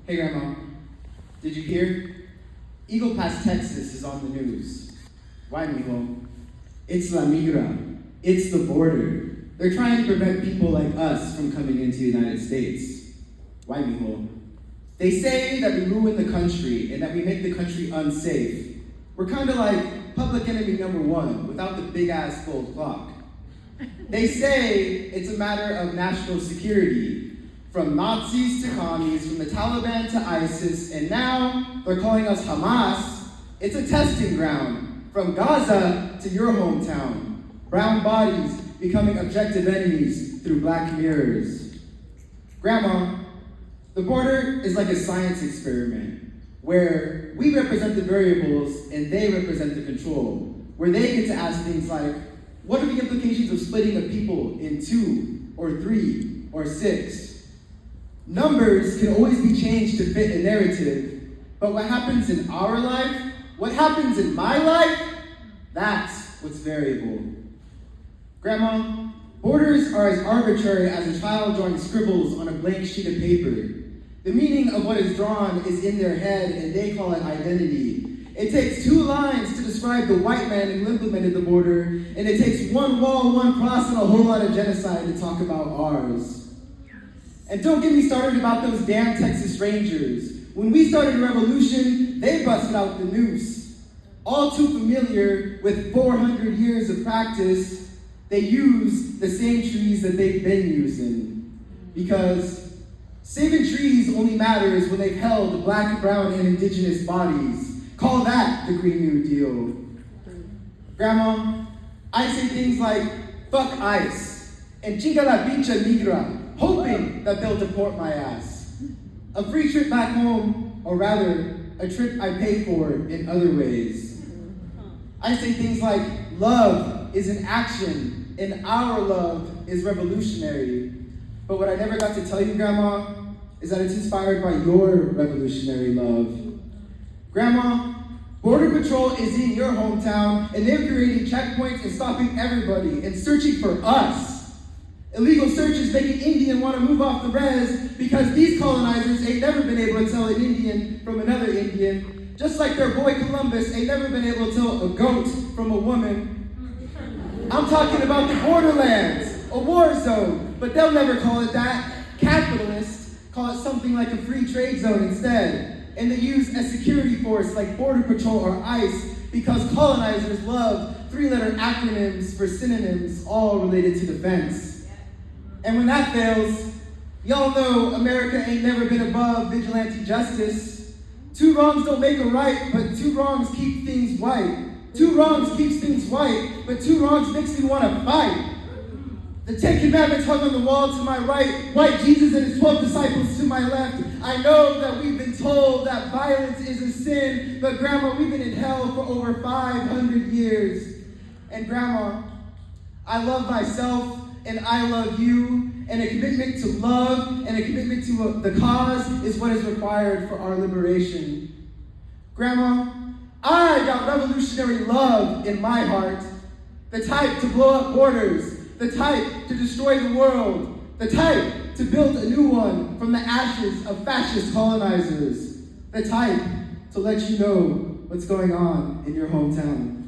Hey Grandma, did you hear? Eagle Pass, Texas is on the news. Why, mijo? It's La Migra. It's the border. They're trying to prevent people like us from coming into the United States. Why, mijo? They say that we ruin the country and that we make the country unsafe. We're kind of like public enemy number one without the big-ass gold clock. They say it's a matter of national security. From Nazis to commies, from the Taliban to ISIS, and now they're calling us Hamas. It's a testing ground. From Gaza to your hometown. Brown bodies becoming objective enemies through black mirrors. Grandma, the border is like a science experiment where we represent the variables and they represent the control, where they get to ask things like, what are the implications of splitting a people in 2 or 3 or 6? Numbers can always be changed to fit a narrative, but what happens in our life, what happens in my life, that's what's variable. Grandma, borders are as arbitrary as a child drawing scribbles on a blank sheet of paper. The meaning of what is drawn is in their head, and they call it identity. It takes 2 lines to describe the white man who implemented the border, and it takes 1 wall, 1 cross, and a whole lot of genocide to talk about ours. And don't get me started about those damn Texas Rangers. When we started a revolution, they busted out the noose. All too familiar with 400 years of practice, they use the same trees that they've been using. Because saving trees only matters when they've held black, brown, and indigenous bodies. Call that the Green New Deal. Grandma, I say things like, fuck ICE, and chinga la pincha migra, hoping that they'll deport my ass. A free trip back home, or rather, a trip I pay for in other ways. I say things like, love is an action, and our love is revolutionary. But what I never got to tell you, Grandma, is that it's inspired by your revolutionary love. Grandma, Border Patrol is in your hometown, and they're creating checkpoints and stopping everybody and searching for us. Illegal searches make an Indian want to move off the res because these colonizers ain't never been able to tell an Indian from another Indian, just like their boy Columbus ain't never been able to tell a goat from a woman. I'm talking about the borderlands, a war zone, but they'll never call it that. Capitalists call it something like a free trade zone instead, and they use a security force like Border Patrol or ICE because colonizers love 3-letter acronyms for synonyms all related to defense. And when that fails, y'all know America ain't never been above vigilante justice. 2 wrongs don't make a right, but 2 wrongs keep things white. 2 wrongs keeps things white, but 2 wrongs makes me want to fight. The 10 Commandments hung on the wall to my right, white Jesus and his 12 disciples to my left. I know that we've been told that violence is a sin, but Grandma, we've been in hell for over 500 years. And Grandma, I love myself, and I love you, and a commitment to love and a commitment to the cause is what is required for our liberation. Grandma, I got revolutionary love in my heart, the type to blow up borders, the type to destroy the world, the type to build a new one from the ashes of fascist colonizers, the type to let you know what's going on in your hometown.